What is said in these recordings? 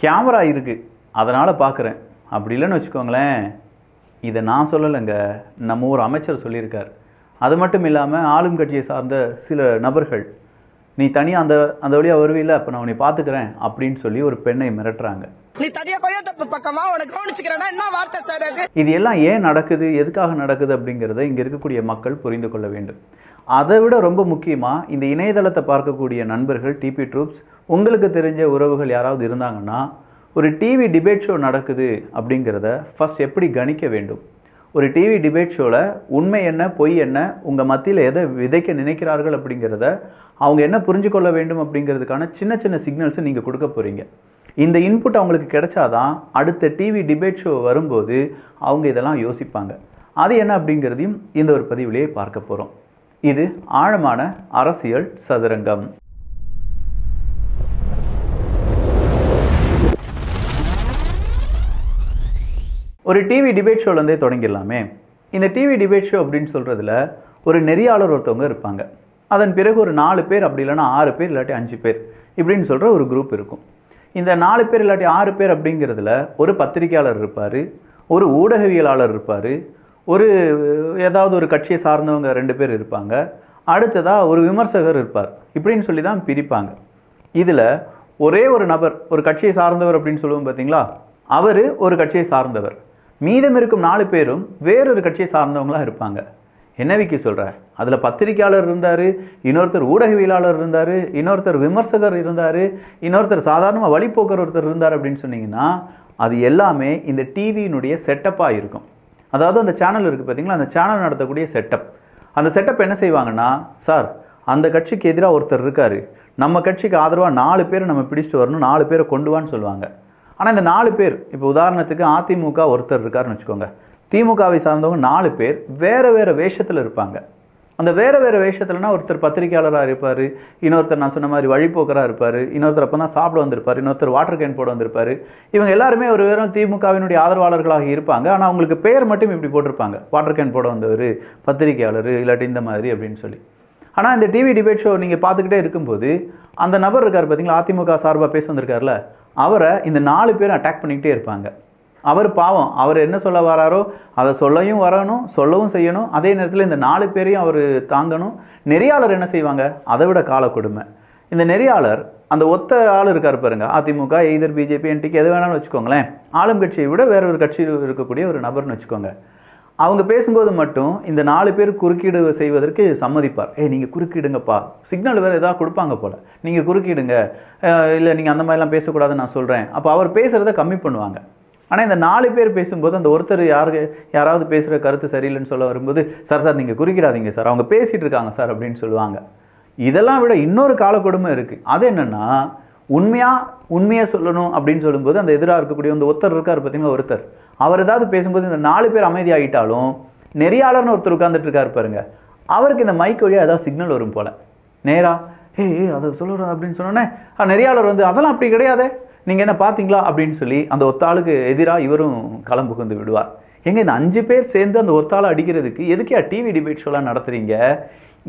Camera இருக்குது அதனால் பார்க்குறேன். அப்படி இல்லைன்னு வச்சுக்கோங்களேன், இதை நான் சொல்லலைங்க, நம்ம ஒரு அமைச்சர் சொல்லியிருக்கார். அது மட்டும் இல்லாமல் ஆளும் கட்சியை சார்ந்த சில நபர்கள், நீ தனியாக அந்த வழியாக வருவில்லை, அப்போ நான் உன்னை பார்த்துக்கிறேன் அப்படின்னு சொல்லி ஒரு பெண்ணை மிரட்டுறாங்க. நீ தனியா கொய்யாத்தோப்பு பக்கமா உனக்கு கவனிச்சுக்கிறேன்னா என்ன வார்த்தை சார் அது? இது எல்லாம் ஏன் நடக்குது, எதுக்காக நடக்குது அப்படிங்கிறத இங்கே இருக்கக்கூடிய மக்கள் புரிந்து கொள்ள வேண்டும். அதை விட ரொம்ப முக்கியமாக இந்த இணையதளத்தை பார்க்கக்கூடிய நண்பர்கள், டிபி ட்ரூப்ஸ், உங்களுக்கு தெரிஞ்ச உறவுகள் யாராவது இருந்தாங்கன்னா, ஒரு டிவி டிபேட் ஷோ நடக்குது அப்படிங்கிறத ஃபஸ்ட் எப்படி கணிக்க வேண்டும்? ஒரு டிவி டிபேட் ஷோவில் உண்மை என்ன, பொய் என்ன, உங்கள் மத்தியில் எதை விதைக்க நினைக்கிறார்கள் அப்படிங்கிறத அவங்க என்ன புரிஞ்சு கொள்ள வேண்டும் அப்படிங்கிறதுக்கான சின்ன சின்ன சிக்னல்ஸை நீங்கள் கொடுக்க போகிறீங்க. இந்த இன்புட் அவங்களுக்கு கிடைச்சாதான் அடுத்த டிவி டிபேட் ஷோ வரும்போது அவங்க இதெல்லாம் யோசிப்பாங்க. அது என்ன அப்படிங்கிறதையும் இந்த ஒரு பதிவிலேயே பார்க்க போகிறோம். இது ஆழமான அரசியல் சதுரங்கம். ஒரு டிவி டிபேட் ஷோலேருந்தே தொடங்கிடலாமே. இந்த டிவி டிபேட் ஷோ அப்படின்னு சொல்கிறதுல ஒரு நெறியாளர் ஒருத்தவங்க இருப்பாங்க. அதன் பிறகு ஒரு 4 பேர், அப்படி இல்லைன்னா 6 பேர், இல்லாட்டி 5 பேர் இப்படின்னு சொல்கிற ஒரு குரூப் இருக்கும். இந்த 4 பேர் இல்லாட்டி 6 பேர் அப்படிங்கிறதுல ஒரு பத்திரிகையாளர் இருப்பார், ஒரு ஊடகவியலாளர் இருப்பார், ஒரு ஏதாவது ஒரு கட்சியை சார்ந்தவங்க 2 பேர் இருப்பாங்க, அடுத்ததாக ஒரு விமர்சகர் இருப்பார். இப்படின்னு சொல்லி தான் பிரிப்பாங்க. இதில் ஒரே ஒரு நபர், ஒரு கட்சியை சார்ந்தவர் அப்படின்னு சொல்லுவோம் பார்த்தீங்களா, அவர் ஒரு கட்சியை சார்ந்தவர். மீதம் இருக்கும் 4 பேரும் வேறொரு கட்சியை சார்ந்தவங்களாக இருப்பாங்க. என்ன விக்கி சொல்கிற? அதில் பத்திரிகையாளர் இருந்தார், இன்னொருத்தர் ஊடகவியலாளர் இருந்தார், இன்னொருத்தர் விமர்சகர் இருந்தார், இன்னொருத்தர் சாதாரணமாக வழிபோக்கர் ஒருத்தர் இருந்தார் அப்படின்னு சொன்னீங்கன்னா, அது எல்லாமே இந்த டிவியினுடைய செட்டப்பாக இருக்கும். அதாவது அந்த சேனல் இருக்குது பார்த்தீங்களா, அந்த சேனல் நடத்தக்கூடிய செட்டப். அந்த செட்டப் என்ன செய்வாங்கன்னா, சார் அந்த கட்சிக்கு எதிராக ஒருத்தர் இருக்கார், நம்ம கட்சிக்கு ஆதரவாக 4 பேரை நம்ம பிடிச்சிட்டு வரணும், 4 பேரை கொண்டு வான்னு சொல்லுவாங்க. ஆனால் இந்த 4 பேர், இப்போ உதாரணத்துக்கு அதிமுக ஒருத்தர் இருக்காருன்னு வச்சுக்கோங்க, திமுகவை சார்ந்தவங்க 4 பேர் வேறு வேறு வேஷத்தில் இருப்பாங்க. அந்த வேறு வேறு வேஷத்துலனா ஒருத்தர் பத்திரிகையாளராக இருப்பார், இன்னொருத்தர் நான் சொன்ன மாதிரி வழிபோக்கராக இருப்பார், இன்னொருத்தர் அப்போ தான் சாப்பிட வந்திருப்பார், இன்னொருத்தர் வாட்டர் கேன் போட வந்திருப்பார். இவங்க எல்லாருமே ஒரு வேறும் திமுகவினுடைய ஆதரவாளர்களாக இருப்பாங்க. ஆனால் அவங்களுக்கு பெயர் மட்டும் இப்படி போட்டிருப்பாங்க, வாட்டர் கேன் போட வந்தவர், பத்திரிகையாளர், இல்லாட்டி இந்த மாதிரி அப்படின்னு சொல்லி. ஆனால் இந்த டிவி டிபேட் ஷோ நீங்கள் பார்த்துக்கிட்டே இருக்கும்போது அந்த நபர் இருக்கார் பார்த்தீங்களா, அதிமுக சார்பாக பேச வந்திருக்காருல, அவரை இந்த 4 பேரும் அட்டாக் பண்ணிக்கிட்டே இருப்பாங்க. அவர் பாவம், அவர் என்ன சொல்ல வராரோ அதை சொல்லவும் வரணும், சொல்லவும் செய்யணும். அதே நேரத்தில் இந்த 4 பேரையும் அவர் தாங்கணும். நெறியாளர் என்ன செய்வாங்க, அதை விட கால கொடுமை. இந்த நெறியாளர் அந்த ஒத்த ஆள் இருக்கார் பாருங்க, அதிமுக, எய்தர் பிஜேபி, என்டிக்கு எது வேணாலும் வச்சுக்கோங்களேன், ஆளும் கட்சியை விட வேற ஒரு கட்சியில் இருக்கக்கூடிய ஒரு நபர்னு வச்சுக்கோங்க. அவங்க பேசும்போது மட்டும் இந்த 4 பேர் குறுக்கீடு செய்வதற்கு சம்மதிப்பார். நீங்கள் குறுக்கிடுங்கப்பா, சிக்னல் வேறு ஏதாவது கொடுப்பாங்க போல், நீங்கள் குறுக்கிடுங்க, இல்லை நீங்கள் அந்த மாதிரிலாம் பேசக்கூடாதுன்னு நான் சொல்கிறேன். அப்போ அவர் பேசுகிறத கம்மி பண்ணுவாங்க. ஆனால் இந்த 4 பேர் பேசும்போது அந்த ஒருத்தர் யாராவது பேசுகிற கருத்து சரியில்லைன்னு சொல்ல வரும்போது, சார் நீங்கள் குறுக்கிடாதீங்க சார், அவங்க பேசிகிட்டு இருக்காங்க சார் அப்படின்னு சொல்லுவாங்க. இதெல்லாம் விட இன்னொரு காலக்கொடுமை இருக்குது. அது என்னென்னா, உண்மையாக சொல்லணும் அப்படின்னு சொல்லும்போது அந்த எதிராக இருக்கக்கூடிய அந்த ஒருத்தர் இருக்கார் பார்த்தீங்கன்னா, ஒருத்தர் அவர் ஏதாவது பேசும்போது இந்த 4 பேர் அமைதியாகிட்டாலும் நெறியாளர்னு ஒருத்தர் உட்காந்துட்டு இருக்காரு பாருங்க, அவருக்கு இந்த மைக் வழியாக ஏதாவது சிக்னல் வரும் போல், நேராக அதை சொல்லுறோம் அப்படின்னு சொன்னோன்னே நெறியாளர் வந்து அதெல்லாம் அப்படி கிடையாது, நீங்கள் என்ன பார்த்தீங்களா அப்படின்னு சொல்லி அந்த ஒத்தாளுக்கு எதிராக இவரும் களம் புகுந்து விடுவார். இந்த 5 பேர் சேர்ந்து அந்த ஒத்தாளை அடிக்கிறதுக்கு எதுக்கே டிவி டிபேட் ஷோலாம் நடத்துகிறீங்க?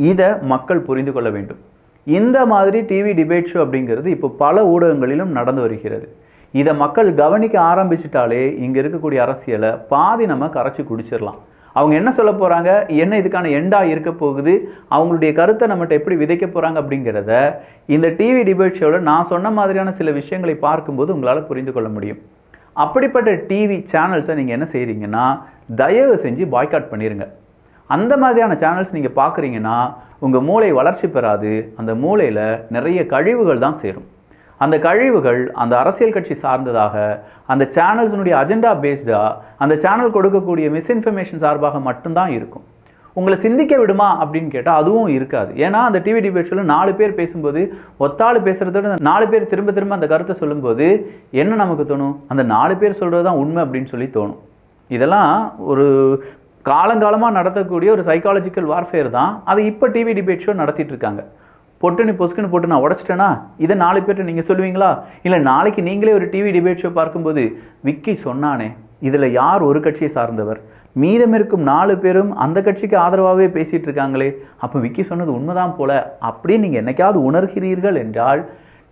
இதை மக்கள் புரிந்து கொள்ள வேண்டும். இந்த மாதிரி டிவி டிபேட் ஷோ அப்படிங்கிறது இப்போ பல ஊடகங்களிலும் நடந்து வருகிறது. இதை மக்கள் கவனிக்க ஆரம்பிச்சிட்டாலே இங்கே இருக்கக்கூடிய அரசியலை பாதி நம்ம கரைச்சி குடிச்சிடலாம். அவங்க என்ன சொல்ல போகிறாங்க, என்ன இதுக்கான எண்டாக இருக்க போகுது, அவங்களுடைய கருத்தை நம்மகிட்ட எப்படி விதைக்க போகிறாங்க அப்படிங்கிறத இந்த டிவி டிபேட் ஷோவில் நான் சொன்ன மாதிரியான சில விஷயங்களை பார்க்கும்போது உங்களால் புரிந்து கொள்ள முடியும். அப்படிப்பட்ட டிவி சேனல்ஸை நீங்கள் என்ன செய்கிறீங்கன்னா, தயவு செஞ்சு பாய்காட் பண்ணிடுங்க. அந்த மாதிரியான சேனல்ஸ் நீங்கள் பார்க்குறீங்கன்னா உங்கள் மூளை வளர்ச்சி பெறாது. அந்த மூளையில் நிறைய கழிவுகள் தான் சேரும். அந்த கழிவுகள் அந்த அரசியல் கட்சி சார்ந்ததாக, அந்த சேனல்ஸினுடைய அஜெண்டா பேஸ்டாக, அந்த சேனல் கொடுக்கக்கூடிய மிஸ்இன்ஃபர்மேஷன் சார்பாக மட்டும்தான் இருக்கும். உங்களை சிந்திக்க விடுமா அப்படின்னு கேட்டால் அதுவும் இருக்காது. ஏன்னா அந்த டிவி டிபேட் ஷோவில் 4 பேர் பேசும்போது ஒத்தாள் பேசுகிறதோட 4 பேர் திரும்ப திரும்ப அந்த கருத்தை சொல்லும்போது என்ன நமக்கு தோணும், அந்த 4 பேர் சொல்கிறது தான் உண்மை அப்படின்னு சொல்லி தோணும். இதெல்லாம் ஒரு காலங்காலமாக நடத்தக்கூடிய ஒரு சைக்காலஜிக்கல் வார்ஃபேர் தான். அதை இப்போ டிவி டிபேட் ஷோ நடத்திட்டு இருக்காங்க. பொட்டுன்னு பொசுக்குன்னு போட்டு நான் உடச்சிட்டேன்னா இதை 4 பேர்கிட்ட நீங்கள் சொல்லுவீங்களா? இல்லை நாளைக்கு நீங்களே ஒரு டிவி டிபேட் ஷோ பார்க்கும்போது விக்கி சொன்னானே இதில் யார் ஒரு கட்சியை சார்ந்தவர், மீதம் இருக்கும் 4 பேரும் அந்த கட்சிக்கு ஆதரவாகவே பேசிகிட்டு இருக்காங்களே, அப்போ விக்கி சொன்னது உண்மைதான் போல அப்படின்னு நீங்கள் என்னைக்காவது உணர்கிறீர்கள் என்றால்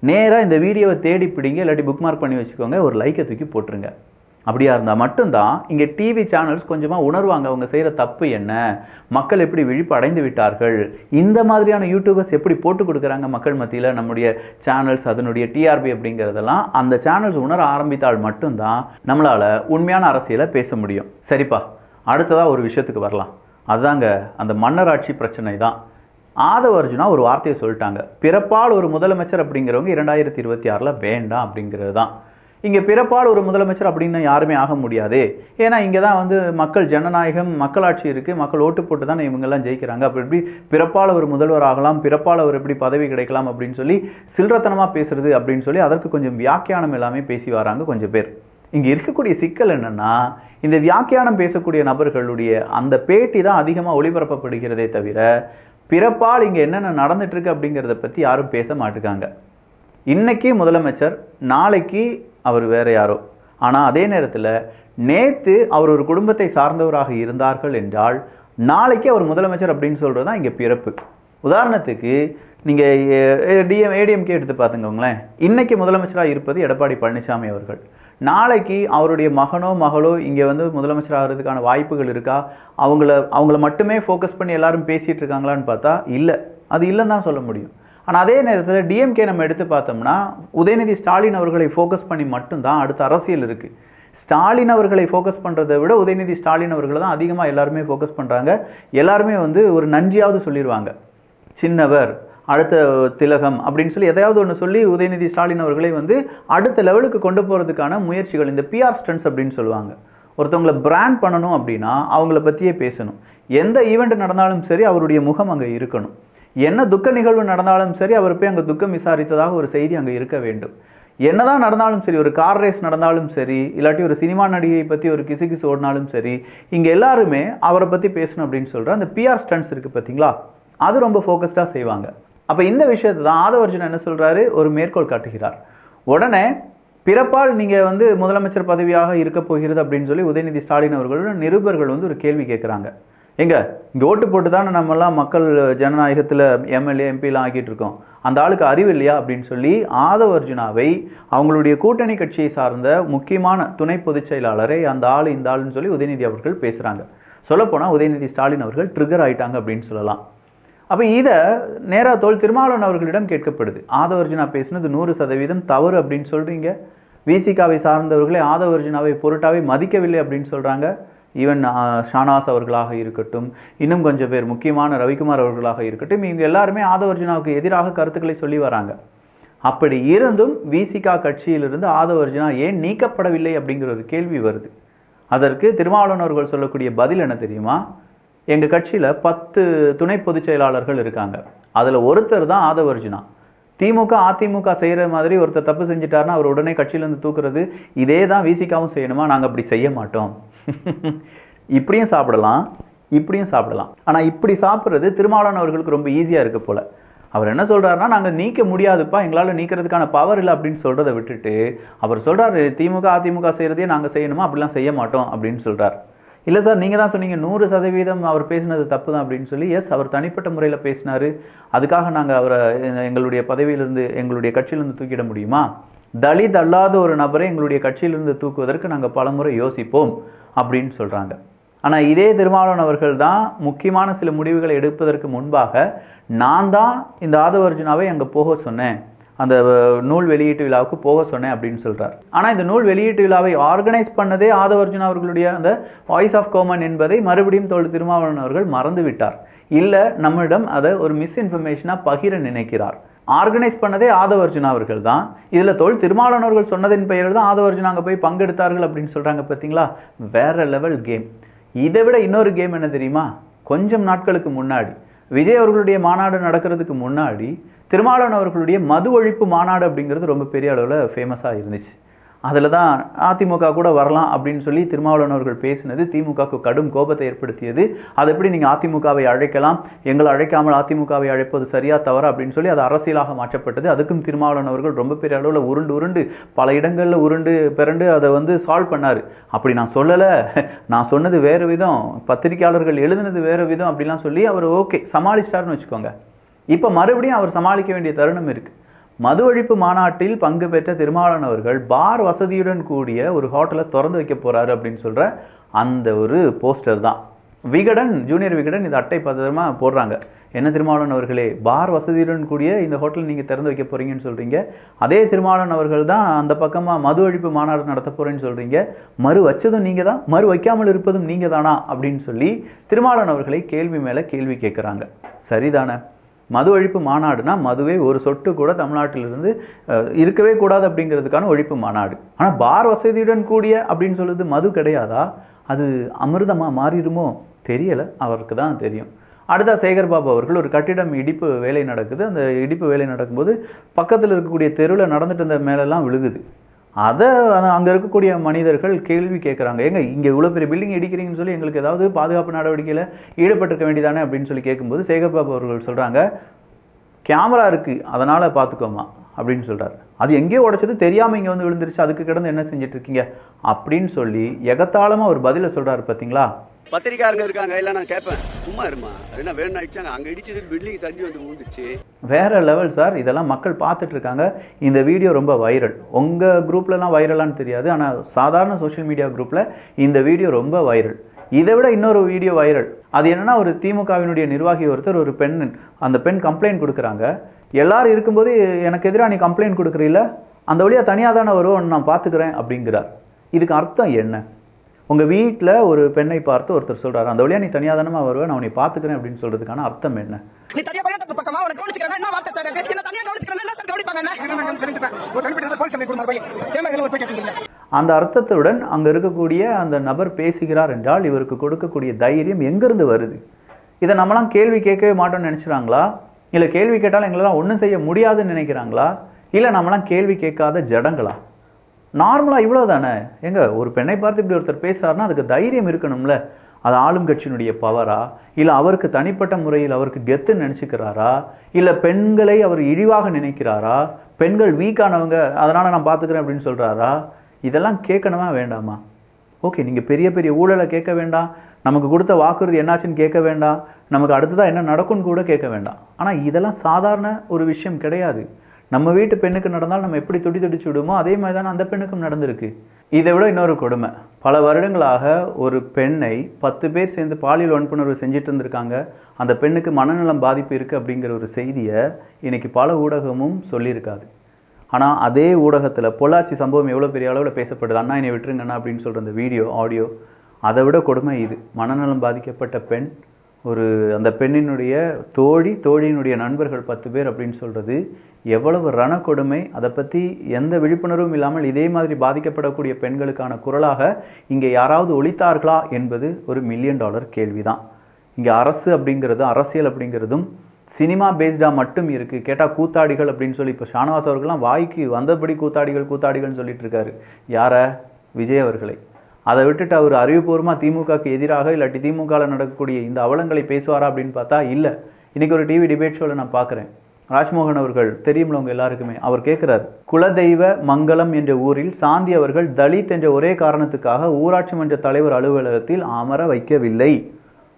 நேராக இந்த வீடியோவை தேடி பிடிங்க, இல்லாட்டி புக் மார்க் பண்ணி வச்சுக்கோங்க, ஒரு லைக்கை தூக்கி போட்டுருங்க. அப்படியா இருந்தால் மட்டும்தான் இங்கே டிவி சேனல்ஸ் கொஞ்சமாக உணர்வாங்க அவங்க செய்கிற தப்பு என்ன, மக்கள் எப்படி விழிப்பு அடைந்து விட்டார்கள், இந்த மாதிரியான யூடியூபர்ஸ் எப்படி போட்டு கொடுக்குறாங்க மக்கள் மத்தியில் நம்முடைய சேனல்ஸ், அதனுடைய டிஆர்பி அப்படிங்கிறதெல்லாம் அந்த சேனல்ஸ் உணர ஆரம்பித்தால் மட்டும்தான் நம்மளால் உண்மையான அரசியலை பேச முடியும். சரிப்பா, அடுத்ததாக ஒரு விஷயத்துக்கு வரலாம். அதுதாங்க அந்த மன்னராட்சி பிரச்சனை தான். ஆதவ அர்ஜுனா ஒரு வார்த்தையை சொல்லிட்டாங்க, பிறப்பால் ஒரு முதலமைச்சர் அப்படிங்கிறவங்க 2026 வேண்டாம் அப்படிங்கிறது தான். இங்கே பிறப்பால் ஒரு முதலமைச்சர் அப்படின்னு யாருமே ஆக முடியாது. ஏன்னா இங்கே தான் வந்து மக்கள் ஜனநாயகம், மக்களாட்சி இருக்குது, மக்கள் ஓட்டு போட்டு தான் இவங்கெல்லாம் ஜெயிக்கிறாங்க. அப்படி எப்படி பிறப்பால் ஒரு முதல்வர் ஆகலாம், பிறப்பால் அவர் எப்படி பதவி கிடைக்கலாம் அப்படின்னு சொல்லி சில்லறத்தனமாக பேசுறது அப்படின்னு சொல்லி அதற்கு கொஞ்சம் வியாக்கியானம் எல்லாமே பேசி வராங்க கொஞ்சம் பேர். இங்கே இருக்கக்கூடிய சிக்கல் என்னென்னா, இந்த வியாக்கியானம் பேசக்கூடிய நபர்களுடைய அந்த பேட்டி தான் அதிகமாக ஒளிபரப்பப்படுகிறதே தவிர பிறப்பால் இங்கே என்னென்ன நடந்துட்டுருக்கு அப்படிங்கிறத பற்றி யாரும் பேச மாட்டுக்காங்க. இன்னைக்கு முதலமைச்சர், நாளைக்கு அவர் வேற யாரோ. ஆனால் அதே நேரத்தில் நேற்று அவர் ஒரு குடும்பத்தை சார்ந்தவராக இருந்தார்கள் என்றால் நாளைக்கு அவர் முதலமைச்சர் அப்படின்னு சொல்கிறது தான் இங்கே பிறப்பு. உதாரணத்துக்கு நீங்கள் ஏடிஎம்கே எடுத்து பார்த்துக்கோங்களேன். இன்றைக்கி முதலமைச்சராக இருப்பது எடப்பாடி பழனிசாமி அவர்கள். நாளைக்கு அவருடைய மகனோ மகளோ இங்கே வந்து முதலமைச்சர் ஆகிறதுக்கான வாய்ப்புகள் இருக்கா? அவங்கள மட்டுமே ஃபோக்கஸ் பண்ணி எல்லாரும் பேசிகிட்டு இருக்காங்களான்னு பார்த்தா இல்லை, அது இல்லைன்னு தான் சொல்ல முடியும். ஆனால் அதே நேரத்தில் டிஎம்கே நம்ம எடுத்து பார்த்தோம்னா உதயநிதி ஸ்டாலின் அவர்களை ஃபோக்கஸ் பண்ணி மட்டும்தான் அடுத்த அரசியல் இருக்குது. ஸ்டாலின் அவர்களை ஃபோக்கஸ் பண்ணுறதை விட உதயநிதி ஸ்டாலின் அவர்களை தான் அதிகமாக எல்லாருமே ஃபோக்கஸ் பண்ணுறாங்க. எல்லாருமே வந்து ஒரு நன்றியாவது சொல்லிடுவாங்க, சின்னவர், அடுத்த திலகம் அப்படின்னு சொல்லி எதையாவது ஒன்று சொல்லி உதயநிதி ஸ்டாலின் அவர்களை வந்து அடுத்த லெவலுக்கு கொண்டு போகிறதுக்கான முயற்சிகள், இந்த பிஆர் ஸ்டன்ஸ் அப்படின்னு சொல்லுவாங்க. ஒருத்தவங்களை பிராண்ட் பண்ணணும் அப்படின்னா அவங்கள பற்றியே பேசணும். எந்த ஈவெண்ட் நடந்தாலும் சரி அவருடைய முகம் அங்கே இருக்கணும். என்ன துக்க நிகழ்வு நடந்தாலும் சரி அவர் போய் அங்கே துக்கம் விசாரித்ததாக ஒரு செய்தி அங்கே இருக்க வேண்டும். என்னதான் நடந்தாலும் சரி, ஒரு கார் ரேஸ் நடந்தாலும் சரி, இல்லாட்டி ஒரு சினிமா நடிகை பற்றி ஒரு கிசு ஓடினாலும் சரி, இங்கே எல்லாருமே அவரை பற்றி பேசணும் அப்படின்னு சொல்கிற அந்த பிஆர் ஸ்டன்ஸ் இருக்குது பார்த்தீங்களா, அது ரொம்ப ஃபோக்கஸ்டாக செய்வாங்க. அப்போ இந்த விஷயத்தை தான் ஆதவ அர்ஜுனா என்ன சொல்கிறாரு, ஒரு மேற்கோள் காட்டுகிறார். உடனே பிறப்பால் நீங்கள் வந்து முதலமைச்சர் பதவியாக இருக்க போகிறது அப்படின்னு சொல்லி உதயநிதி ஸ்டாலின் அவர்களோட நிருபர்கள் வந்து ஒரு கேள்வி கேட்குறாங்க. இங்கே ஓட்டு போட்டு தானே நம்மெல்லாம் மக்கள் ஜனநாயகத்தில் எம்எல்ஏ எம்பிலாம் ஆக்கிட்டு இருக்கோம், அந்த ஆளுக்கு அறிவு இல்லையா அப்படின்னு சொல்லி ஆதவ அர்ஜுனாவை அவங்களுடைய கூட்டணி கட்சியை சார்ந்த முக்கியமான துணை பொதுச் செயலாளரை அந்த ஆள் இந்த ஆளுன்னு சொல்லி உதயநிதி அவர்கள் பேசுகிறாங்க. சொல்லப்போனால் உதயநிதி ஸ்டாலின் அவர்கள் ட்ரிகர் ஆகிட்டாங்க அப்படின்னு சொல்லலாம். அப்போ இதை நேராக தோல் திருமாவளவன் அவர்களிடம் கேட்கப்படுது. ஆதவ அர்ஜுனா பேசுனது 100% தவறு அப்படின்னு சொல்கிறீங்க. விசிகாவை சார்ந்தவர்களே ஆதவ அர்ஜுனாவை பொருட்டாவே மதிக்கவில்லை அப்படின்னு சொல்கிறாங்க. ஈவன் ஷானாஸ் அவர்களாக இருக்கட்டும், இன்னும் கொஞ்சம் பேர் முக்கியமான ரவிக்குமார் அவர்களாக இருக்கட்டும், இவங்க எல்லாருமே ஆதவ அர்ஜுனாவுக்கு எதிராக கருத்துக்களை சொல்லி வராங்க. அப்படி இருந்தும் விசிகா கட்சியிலிருந்து ஆதவ அர்ஜுனா ஏன் நீக்கப்படவில்லை அப்படிங்கிற ஒரு கேள்வி வருது. அதற்கு திருமாவளவன் அவர்கள் சொல்லக்கூடிய பதில் என்ன தெரியுமா, எங்கள் கட்சியில் 10 துணை பொதுச் செயலாளர்கள் இருக்காங்க, அதில் ஒருத்தர் தான் ஆதவ அர்ஜுனா. திமுக அதிமுக செய்கிற மாதிரி ஒருத்தர் தப்பு செஞ்சிட்டாருன்னா அவர் உடனே கட்சியிலேருந்து தூக்குறது, இதே தான் விசிகாவும் செய்யணுமா? நாங்கள் அப்படி செய்ய மாட்டோம். இப்படியும் சாப்பிடலாம், இப்படியும் சாப்பிடலாம். ஆனால் இப்படி சாப்பிட்றது திருமாவளவன் அவர்களுக்கு ரொம்ப ஈஸியாக இருக்குது போல். அவர் என்ன சொல்கிறாருன்னா, நாங்கள் நீக்க முடியாதுப்பா, எங்களால் நீக்கிறதுக்கான பவர் இல்லை அப்படின்னு சொல்கிறத விட்டுட்டு அவர் சொல்கிறார், திமுக அதிமுக செய்கிறதையே நாங்கள் செய்யணுமா? அப்படிலாம் செய்ய மாட்டோம் அப்படின்னு சொல்கிறார். இல்லை சார், நீங்கள் தான் சொன்னீங்க 100% அவர் பேசினது தப்பு தான் அப்படின்னு சொல்லி. எஸ், அவர் தனிப்பட்ட முறையில் பேசினார், அதுக்காக நாங்கள் அவரை எங்களுடைய பதவியிலிருந்து எங்களுடைய கட்சியிலிருந்து தூக்கிட முடியுமா? தலித் அல்லாத ஒரு நபரை எங்களுடைய கட்சியிலிருந்து தூக்குவதற்கு நாங்கள் பலமுறை யோசிப்போம் அப்படின்னு சொல்கிறாங்க. ஆனால் இதே திருமாவளவன் அவர்கள் தான் முக்கியமான சில முடிவுகளை எடுப்பதற்கு முன்பாக நான் தான் இந்த ஆதவ அர்ஜுனாவை அங்கே போக சொன்னேன், அந்த நூல் வெளியீட்டு விழாவுக்கு போக சொன்னேன் அப்படின்னு சொல்கிறார். ஆனால் இந்த நூல் வெளியீட்டு விழாவை ஆர்கனைஸ் பண்ணதே ஆதவ அர்ஜுனா அவர்களுடைய அந்த வாய்ஸ் ஆஃப் காமன் என்பதை மறுபடியும் தோல் திருமாவளவன் அவர்கள் மறந்து விட்டார். இல்லை, நம்மிடம் அதை ஒரு மிஸ்இன்ஃபர்மேஷனாக பகிர நினைக்கிறார். ஆர்கனைஸ் பண்ணதே ஆதவ அர்ஜுனா அவர்கள் தான். இதில் தோல் திருமாவளவன் அவர்கள் சொன்னதின் பெயரில் தான் ஆதவ அர்ஜுனா அங்கே போய் பங்கெடுத்தார்கள் அப்படின்னு சொல்கிறாங்க பார்த்தீங்களா? வேற லெவல் கேம். இதை விட இன்னொரு கேம் என்ன தெரியுமா? கொஞ்சம் நாட்களுக்கு முன்னாடி விஜய் அவர்களுடைய மாநாடு நடக்கிறதுக்கு முன்னாடி திருமாவளவன் அவர்களுடைய மது ஒழிப்பு மாநாடு அப்படிங்கிறது ரொம்ப பெரிய அளவில் ஃபேமஸாக இருந்துச்சு. அதில் தான் அதிமுக கூட வரலாம் அப்படின்னு சொல்லி திருமாவளவன் அவர்கள் பேசினது திமுகவுக்கு கடும் கோபத்தை ஏற்படுத்தியது. அது எப்படி நீங்கள் அதிமுகவை அழைக்கலாம், எங்களை அழைக்காமல் அதிமுகவை அழைப்பது சரியா தவறா அப்படின்னு சொல்லி அது அரசியலாக மாற்றப்பட்டது. அதுக்கும் திருமாவளவன் அவர்கள் ரொம்ப பெரிய அளவில் உருண்டு பல இடங்களில் உருண்டு பிறண்டு அதை வந்து சால்வ் பண்ணார். அப்படி நான் சொல்லலை, நான் சொன்னது வேறு விதம், பத்திரிகையாளர்கள் எழுதுனது வேறு விதம் அப்படிலாம் சொல்லி அவர் ஓகே சமாளிச்சிட்டாருன்னு வச்சுக்கோங்க. இப்போ மறுபடியும் அவர் சமாளிக்க வேண்டிய தருணம் இருக்குது. மது ஒழிப்பு மாநாட்டில் பங்கு பெற்ற திருமாவளவன் அவர்கள் பார் வசதியுடன் கூடிய ஒரு ஹோட்டலை திறந்து வைக்க போறாரு அப்படின்னு சொல்ற அந்த ஒரு போஸ்டர் தான். விகடன், ஜூனியர் விகடன் இது அட்டை பத்திரமா போடுறாங்க. என்ன திருமாவளவன் அவர்களே, பார் வசதியுடன் கூடிய இந்த ஹோட்டல் நீங்கள் திறந்து வைக்க போறீங்கன்னு சொல்றீங்க. அதே திருமாவளவன் அவர்கள் தான் அந்த பக்கமாக மது ஒழிப்பு மாநாடு நடத்த போறேன்னு சொல்றீங்க. மறு வச்சதும் நீங்கள் தான், மறு வைக்காமல் இருப்பதும் நீங்கள் தானா அப்படின்னு சொல்லி திருமாவளவன் அவர்களை கேள்வி மேலே கேள்வி கேட்குறாங்க. சரிதானே? மது ஒழிப்பு மாநாடுனா மதுவே ஒரு சொட்டு கூட தமிழ்நாட்டிலிருந்து இருக்கவே கூடாது அப்படிங்கிறதுக்கான ஒழிப்பு மாநாடு. ஆனால் பார் வசதியுடன் கூடிய அப்படின்னு சொல்லுது மது கிடையாதா? அது அமிர்தமாக மாறிடுமோ தெரியலை, அவருக்கு தான் தெரியும். அடுத்தா சேகர்பாபு அவர்கள் ஒரு கட்டிடம் இடிப்பு வேலை நடக்குது. அந்த இடிப்பு வேலை நடக்கும்போது பக்கத்தில் இருக்கக்கூடிய தெருவில் நடந்துட்டு இருந்த மேலெல்லாம் விழுகுது. அதை அங்கே இருக்கக்கூடிய மனிதர்கள் கேள்வி கேட்குறாங்க, ஏங்க இங்கே இவ்வளோ பெரிய பில்டிங் இடிக்கிறீங்கன்னு சொல்லி எங்களுக்கு ஏதாவது பாதுகாப்பு நடவடிக்கையில் ஈடுபட்டிருக்க வேண்டியதானே அப்படின்னு சொல்லி கேட்கும்போது சேகர்பாபு அவர்கள் சொல்கிறாங்க, கேமரா இருக்குது அதனால் பார்த்துக்கோமா அப்படின்னு சொல்கிறார். அது எங்கேயோ உடைச்சது தெரியாமல் இங்கே வந்து விழுந்துருச்சு, அதுக்கு கிடந்து என்ன செஞ்சுட்டு இருக்கீங்க அப்படின்னு சொல்லி எகத்தாளமாக ஒரு பதிலை சொல்கிறாரு. பார்த்தீங்களா? பத்திரிக்காரங்க இருக்காங்க, இல்லை நான் கேட்பேன், சும்மா இருமா என்ன வேணும் அடிச்சாங்க, அங்கே இடிச்சது பில்டிங் சரிஞ்சு வந்து விழுந்துச்சு. வேற லெவல் சார். இதெல்லாம் மக்கள் பார்த்துட்டு இருக்காங்க. இந்த வீடியோ ரொம்ப வைரல். உங்கள் குரூப்லலாம் வைரலான்னு தெரியாது, ஆனால் சாதாரண சோஷியல் மீடியா குரூப்பில் இந்த வீடியோ ரொம்ப வைரல். இதை விட இன்னொரு வீடியோ வைரல். அது என்னன்னா, ஒரு திமுகவினுடைய நிர்வாகி ஒருத்தர், ஒரு பெண், அந்த பெண் கம்ப்ளைண்ட் கொடுக்குறாங்க. எல்லாரும் இருக்கும்போது எனக்கு எதிராக நீ கம்ப்ளைண்ட் கொடுக்குறீல்ல, அந்த வழியாக தனியாக தானே வரும், நான் பார்த்துக்கிறேன் அப்படிங்கிறார். இதுக்கு அர்த்தம் என்ன? உங்கள் வீட்டில் ஒரு பெண்ணை பார்த்து ஒருத்தர் சொல்கிறார், அந்த வழியாக நீ தனியாக தானமா வருவேன், நான் உன்னை பார்த்துக்கிறேன் அப்படின்னு சொல்கிறதுக்கான அர்த்தம் என்ன? நீ தனியா பக்கத்து பக்கமா உனக்கு கவனிச்சுக்கிறேன் என்ன வார்த்தை சார்? என்ன தனியா கவனிச்சுக்கிறேன் என்ன சார் கவனிப்பாங்க? அந்த அர்த்தத்துடன் அங்கே இருக்கக்கூடிய அந்த நபர் பேசுகிறார் என்றால் இவருக்கு கொடுக்கக்கூடிய தைரியம் எங்கேருந்து வருது? இதை நம்மளாம் கேள்வி கேட்கவே மாட்டோம்னு நினச்சிறாங்களா? இல்லை கேள்வி கேட்டாலும் எங்களெல்லாம் ஒன்றும் செய்ய முடியாதுன்னு நினைக்கிறாங்களா? இல்லை நம்மளாம் கேள்வி கேட்காத ஜடங்களா? நார்மலாக இவ்வளோ தானே. எங்க ஒரு பெண்ணை பார்த்து இப்படி ஒருத்தர் பேசுகிறாருன்னா அதுக்கு தைரியம் இருக்கணும்ல. அது ஆளும் கட்சியினுடைய பவரா, இல்லை அவருக்கு தனிப்பட்ட முறையில் அவருக்கு கெத்துன்னு நினச்சிக்கிறாரா, இல்லை பெண்களை அவர் இழிவாக நினைக்கிறாரா, பெண்கள் வீக்கானவங்க அதனால் நான் பார்த்துக்கிறேன் அப்படின்னு சொல்கிறாரா? இதெல்லாம் கேட்கணுமா வேண்டாமா? ஓகே, நீங்கள் பெரிய பெரிய ஊழலை கேட்க வேண்டாம், நமக்கு கொடுத்த வாக்குறுதி என்னாச்சுன்னு கேட்க வேண்டாம், நமக்கு அடுத்ததாக என்ன நடக்கும்னு கூட கேட்க வேண்டாம். ஆனால் இதெல்லாம் சாதாரண ஒரு விஷயம் கிடையாது. நம்ம வீட்டு பெண்ணுக்கு நடந்தால் நம்ம எப்படி துடிச்சு விடுமோ அதே மாதிரி தான் அந்த பெண்ணுக்கும் நடந்திருக்கு. இதை விட இன்னொரு கொடுமை, பல வருடங்களாக ஒரு பெண்ணை 10 பேர் சேர்ந்து பாலியல் வன்புணர்வு செஞ்சுட்டு இருந்திருக்காங்க. அந்த பெண்ணுக்கு மனநலம் பாதிப்பு இருக்குது அப்படிங்கிற ஒரு செய்தியை இன்றைக்கி பல ஊடகமும் சொல்லியிருக்காது. ஆனால் அதே ஊடகத்தில் பொள்ளாச்சி சம்பவம் எவ்வளோ பெரிய அளவில் பேசப்படுது, அண்ணா என்னை விட்டுருங்கண்ணா அப்படின்னு சொல்கிற அந்த வீடியோ ஆடியோ, அதை விட கொடுமை இது. மனநலம் பாதிக்கப்பட்ட பெண், ஒரு அந்த பெண்ணினுடைய தோழியினுடைய நண்பர்கள் 10 பேர் அப்படின்னு சொல்கிறது எவ்வளவு ரணக்கொடுமை. அதை பற்றி எந்த விழிப்புணர்வும் இல்லாமல் இதே மாதிரி பாதிக்கப்படக்கூடிய பெண்களுக்கான குரலாக இங்கே யாராவது ஒலித்தார்களா என்பது ஒரு $1 மில்லியன் கேள்வி தான். இங்கே அரசு அப்படிங்கிறது, அரசியல் அப்படிங்கிறதும் சினிமா பேஸ்டாக மட்டும் இருக்குது. கேட்டால் கூத்தாடிகள் அப்படின்னு சொல்லி இப்போ ஷானவாஸ் அவர்கள்லாம் வாய்க்கு வந்தபடி கூத்தாடிகள்னு சொல்லிட்டு இருக்காரு. யாரை? விஜய் அவர்களை. அதை விட்டுட்டு அவர் அறிவுபூர்வமாக திமுகவுக்கு எதிராக இல்லாட்டி திமுகவில் நடக்கக்கூடிய இந்த அவலங்களை பேசுவாரா அப்படின்னு பார்த்தா இல்லை. இன்றைக்கி ஒரு டிவி டிபேட் ஷோவில் நான் பார்க்குறேன், ராஜ்மோகன் அவர்கள் தெரியும்ல உங்கள் எல்லாருக்குமே, அவர் கேட்குறாரு, குலதெய்வ மங்கலம் என்ற ஊரில் சாந்தி அவர்கள் தலித் என்ற ஒரே காரணத்துக்காக ஊராட்சி மன்ற தலைவர் அலுவலகத்தில் அமர வைக்கவில்லை.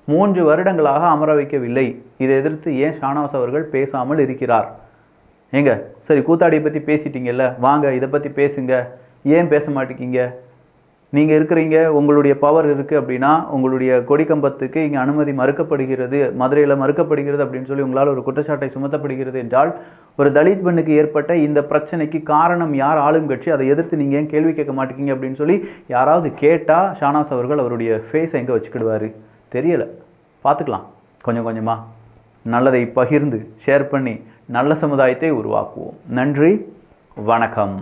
3 வருடங்களாக அமர வைக்கவில்லை. இதை எதிர்த்து ஏன் ஷானவாஸ் அவர்கள் பேசாமல் இருக்கிறார்? ஏங்க சரி, கூத்தாடியை பற்றி பேசிட்டீங்கல்ல, வாங்க இதை பற்றி பேசுங்க. ஏன் பேச மாட்டேங்கிங்க? நீங்கள் இருக்கிறீங்க, உங்களுடைய பவர் இருக்குது அப்படின்னா உங்களுடைய கொடிக்கம்பத்துக்கு இங்கே அனுமதி மறுக்கப்படுகிறது, மதுரையில் மறுக்கப்படுகிறது அப்படின்னு சொல்லி உங்களால் ஒரு குற்றச்சாட்டை சுமத்தப்படுகிறது என்றால், ஒரு தலித் பெண்ணுக்கு ஏற்பட்ட இந்த பிரச்சனைக்கு காரணம் யார்? ஆளும் கட்சி. அதை எதிர்த்து நீங்கள் ஏன் கேள்வி கேட்க மாட்டேங்கிங்க அப்படின்னு சொல்லி யாராவது கேட்டால் ஷானவாஸ் அவர்கள் அவருடைய ஃபேஸை எங்கே வச்சுக்கிடுவார் தெரியலை. பார்த்துக்கலாம் கொஞ்சம் கொஞ்சமாக. நல்லதை பகிர்ந்து ஷேர் பண்ணி நல்ல சமுதாயத்தை உருவாக்குவோம். நன்றி, வணக்கம்.